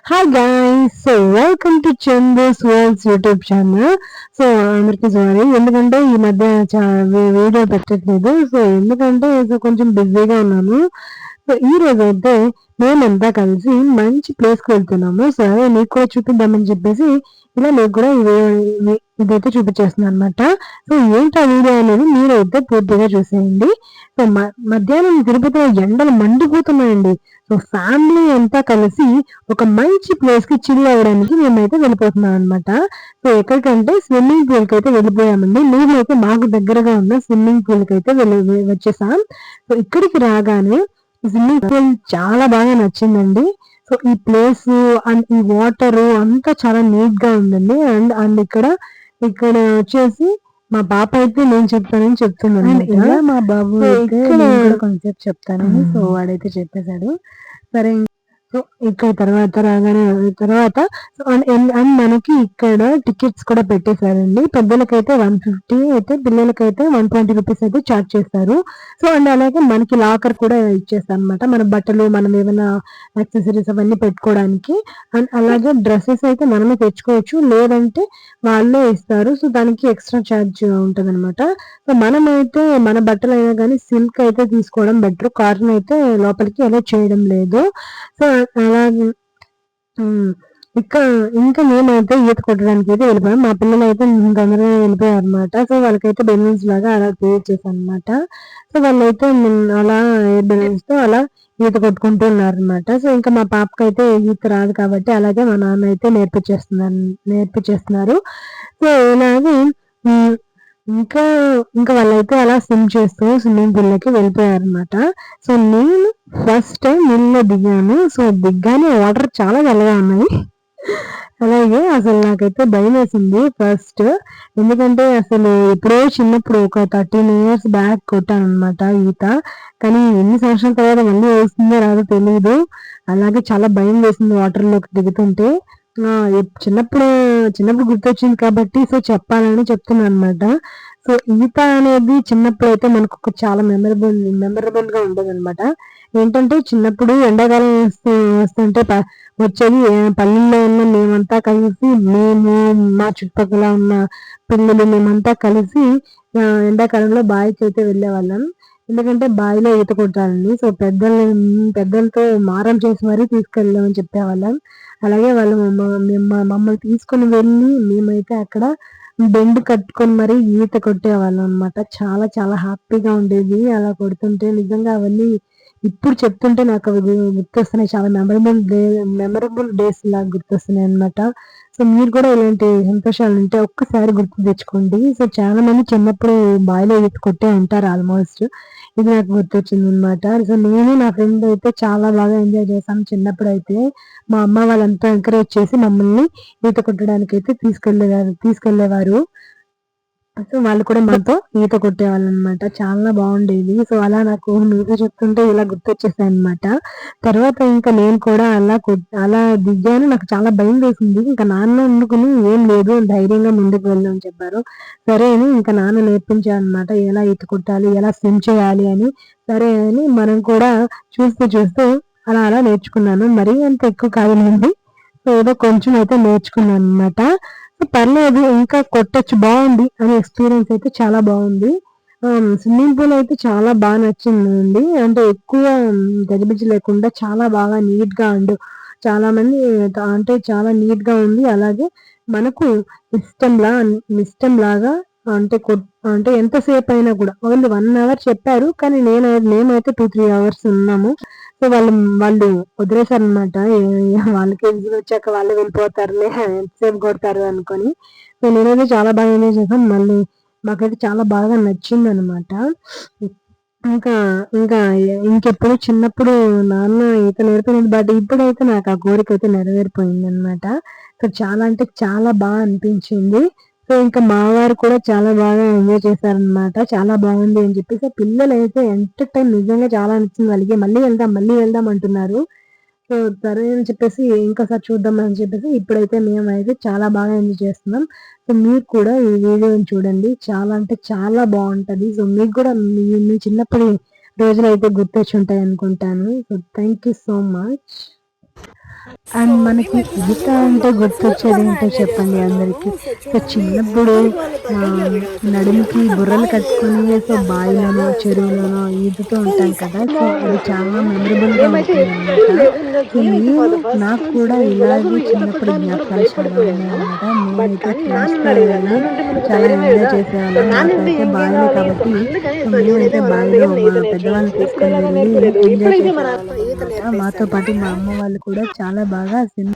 Hi guys, so welcome to Chandu's world's YouTube channel. So అందరికి sorry, ఎందుకంటే ఈ మధ్య వీడియో పెట్టట్లేదు. సో ఎందుకంటే కొంచెం బిజీగా ఉన్నాను. సో ఈ రోజు అయితే మేమంతా కలిసి మంచి ప్లేస్ కి వెళ్తున్నాము. సో అదే మీకు కూడా చూపిద్దామని చెప్పేసి ఇలా మీకు కూడా ఇదైతే చూపించేస్తున్నాను అనమాట. సో ఏంటి ఆ వీడియో అనేది మీరైతే పూర్తిగా చూసేయండి. సో మధ్యాహ్నం తిరుపతిలో ఎండలు మండిపోతున్నాయండి. సో ఫ్యామిలీ అంతా కలిసి ఒక మంచి ప్లేస్ కి చిల్ అవ్వడానికి మేమైతే వెళ్ళిపోతున్నాం అనమాట. సో ఎక్కడికంటే స్విమ్మింగ్ పూల్ కి అయితే వెళ్ళిపోయామండి. మేమైతే మాకు దగ్గరగా ఉన్న స్విమ్మింగ్ పూల్ కి అయితే వచ్చేసాం. సో ఇక్కడికి రాగానే స్విమ్మింగ్ పూల్ చాలా బాగా నచ్చిందండి. సో ఈ ప్లేస్ అండ్ ఈ వాటర్ అంతా చాలా నీట్ గా ఉందండి. అండ్ అండ్ ఇక్కడ వచ్చేసి మా పాప అయితే నేను చెప్తానని చెప్తున్నాను. ఇలా మా బాబు అయితే నేను కూడా కొంచెం చెప్తానని సో వాడైతే చెప్పేశాడు. సరే సో ఇక్కడ తర్వాత అండ్ మనకి ఇక్కడ టికెట్స్ కూడా పెట్టేశారండి. పెద్దలకైతే 150 అయితే, పిల్లలకైతే 120 రూపీస్ అయితే చార్జ్ చేస్తారు. సో అండ్ అలాగే మనకి లాకర్ కూడా ఇచ్చేస్తారు అనమాట. మన బట్టలు, మనం ఏమైనా యాక్సెసరీస్ అవన్నీ పెట్టుకోవడానికి. అండ్ అలాగే డ్రెస్సెస్ అయితే మనమే తెచ్చుకోవచ్చు, లేదంటే వాళ్ళే ఇస్తారు. సో దానికి ఎక్స్ట్రా ఛార్జ్ ఉంటుంది అనమాట. సో మనమైతే మన బట్టలు అయినా కానీ సిల్క్ అయితే తీసుకోవడం బెటర్. కాటన్ అయితే లోపలికి అలో చేయడం లేదు. సో అలాగే ఇంకా ఇంకా మేమైతే ఈత కొట్టడానికి అయితే వెళ్ళిపోయాం. మా పిల్లలు అయితే తొందరగా వెళ్ళిపోయారు అనమాట. సో వాళ్ళకైతే బెలూన్స్ లాగా అలా క్రియేట్ చేశాను అనమాట. సో వాళ్ళైతే అలా ఎయిర్ బెలూన్స్ తో అలా ఈత కొట్టుకుంటూ ఉన్నారనమాట. సో ఇంకా మా పాపకైతే ఈత రాదు కాబట్టి అలాగే మా నాన్న అయితే నేర్పించేస్తున్నారు. సో ఇలాగే ఇంకా ఇంకా వాళ్ళైతే అలా స్విమ్ చేస్తూ స్విమ్మింగ్ పూల్ లోకి వెళ్ళిపోయారనమాట. సో నేను ఫస్ట్ టైం నీళ్ళలో దిగాను. సో దిగ్గానే వాటర్ చాలా చల్లగా ఉన్నాయి. అలాగే అసలు నాకైతే భయం వేసింది ఫస్ట్. ఎందుకంటే అసలు ఎప్పుడో చిన్నప్పుడు ఒక 13 ఇయర్స్ బ్యాక్ కొట్టాను అనమాట ఈత. కానీ ఎన్ని సంవత్సరాల తర్వాత మళ్ళీ వేస్తుందో రాదో తెలియదు. అలాగే చాలా భయం వేసింది వాటర్ లోకి దిగుతుంటే. చిన్నప్పుడు చిన్నప్పుడు గుర్తొచ్చింది కాబట్టి సో చెప్పాలని చెప్తున్నాను అనమాట. సో ఈత అనేది చిన్నప్పుడు అయితే మనకు ఒక చాలా మెమరబుల్ గా ఉండదు అనమాట. ఏంటంటే చిన్నప్పుడు ఎండాకాలం వస్తుంటే వచ్చేది పల్లెల్లో ఉన్న మేమంతా కలిసి, మేము మా చుట్టుపక్కల ఉన్న పిల్లలు మేమంతా కలిసి ఎండాకాలంలో బావికి అయితే వెళ్ళేవాళ్ళం. ఎందుకంటే బావిలో ఈత కొట్టాలండి. సో పెద్దలతో మారం చేసి మరీ తీసుకెళ్ళామని చెప్పేవాళ్ళం. అలాగే వాళ్ళు మమ్మల్ని తీసుకొని వెళ్ళి మేమైతే అక్కడ బెండ్ కట్టుకొని మరీ ఈత కొట్టేవాళ్ళం అనమాట. చాలా చాలా హ్యాపీగా ఉండేది అలా కొడుతుంటే. నిజంగా అవన్నీ ఇప్పుడు చెప్తుంటే నాకు అవి గుర్తొస్తున్నాయి. చాలా మెమరబుల్ డేస్ లాగా గుర్తొస్తున్నాయి అనమాట. సో మీరు కూడా ఇలాంటి సంతోషాలు ఉంటే ఒక్కసారి గుర్తు తెచ్చుకోండి. సో చాలా మంది చిన్నప్పుడు బావిలో ఈత కొట్టే ఉంటారు ఆల్మోస్ట్. ఇది నాకు గుర్తొచ్చింది అనమాట. సో నేను నా ఫ్రెండ్ అయితే చాలా బాగా ఎంజాయ్ చేసాం చిన్నప్పుడు అయితే. మా అమ్మ వాళ్ళంతా ఎంకరేజ్ చేసి మమ్మల్ని ఈత కొట్టడానికి అయితే తీసుకెళ్లేవారు. సో వాళ్ళు కూడా మాతో ఈత కొట్టేవాళ్ళు అనమాట. చాలా బాగుండేది. సో అలా నాకు మీతో చెప్తుంటే ఇలా గుర్తొచ్చేసాయి అనమాట. తర్వాత ఇంకా నేను కూడా అలా దిగాను. నాకు చాలా భయం వేసింది. ఇంకా నాన్న వండుకుని ఏం లేదు, ధైర్యంగా ముందుకు వెళ్దామని చెప్పారు. సరే అని ఇంకా నాన్న నేర్పించారు అనమాట, ఎలా ఈత కొట్టాలి, ఎలా స్విమ్ చేయాలి అని. సరే అని మనం కూడా చూస్తూ అలా అలా నేర్చుకున్నాను. మరీ అంత ఎక్కువ కాదులేండి. సో ఏదో కొంచెం అయితే నేర్చుకున్నాను అనమాట. పర్లేదు, ఇంకా కొట్టొచ్చు, బాగుంది అనే ఎక్స్పీరియన్స్ అయితే చాలా బాగుంది. స్విమ్మింగ్ పూల్ అయితే చాలా బాగా నచ్చిందండి. అంటే ఎక్కువ గజిబిజి లేకుండా చాలా బాగా నీట్ గా చాలా మంది అంటే చాలా నీట్ గా ఉంది. అలాగే మనకు ఇష్టం లాగా అంటే అంటే ఎంతసేపు అయినా కూడా వాళ్ళు 1 అవర్ చెప్పారు. కానీ మేమైతే 2-3 అవర్స్ ఉన్నాము. సో వాళ్ళు వదిలేసారనమాట. వాళ్ళకి వచ్చాక వాళ్ళే వెళ్ళిపోతారులే, ఎంతసేపు కొడతారు అనుకొని. సో నేనైతే చాలా బాగా ఎంజాయ్ చేశాను. మళ్ళీ మాకైతే చాలా బాగా నచ్చిందనమాట. ఇంకా ఇంకా ఇంకెప్పుడు చిన్నప్పుడు నాన్న ఈత నేర్పినది. బట్ ఇప్పుడైతే నాకు ఆ కోరిక అయితే నెరవేరిపోయిందనమాట. సో చాలా అంటే చాలా బాగా అనిపించింది. సో ఇంకా మా వారు కూడా చాలా బాగా ఎంజాయ్ చేశారనమాట. చాలా బాగుంది అని చెప్పేసి. పిల్లలైతే ఎంటర్‌టైన్ నిజంగా చాలా నచ్చింది వాళ్ళకి. మళ్ళీ వెళ్దాం అంటున్నారు. సో సరే అని చెప్పేసి ఇంకోసారి చూద్దాం అని చెప్పేసి ఇప్పుడైతే మేమైతే చాలా బాగా ఎంజాయ్ చేస్తున్నాం. సో మీరు కూడా ఈ వీడియోని చూడండి. చాలా అంటే చాలా బాగుంటది. సో మీకు కూడా మీ చిన్నప్పటి రోజులైతే గుర్తొచ్చుంటాయి అనుకుంటాను. So thank you so much. And మనకి ఈత అంటే గుర్తొచ్చేది ఏంటో చెప్పండి అందరికి. సో చిన్నప్పుడు నడుముకి బుర్రలు కట్టుకొని సో బావిలోనో చెరువులోనో ఈదుతూ ఉంటాం కదా. సో అది చాలా మెమరబుల్ గా ఉంటుంది అనమాట. సో నాకు కూడా ఇలాగే చిన్నప్పుడు జ్ఞాపకాలు చాలా ఉన్నాయన్నమాట. నేనైతే ఫ్రెండ్స్ తో వెళ్ళి చాలా ఎంజాయ్ చేసేవాళ్ళం. నాకైతే బావిలో కాబట్టి సో మేమైతే బావిలో మా పెద్దవాళ్ళని తీసుకొని వెళ్ళి ఎంజాయ్ చేసేవాళ్ళం అనమాట. మాతో పాటు మా అమ్మ వాళ్ళు కూడా చాలా బాగా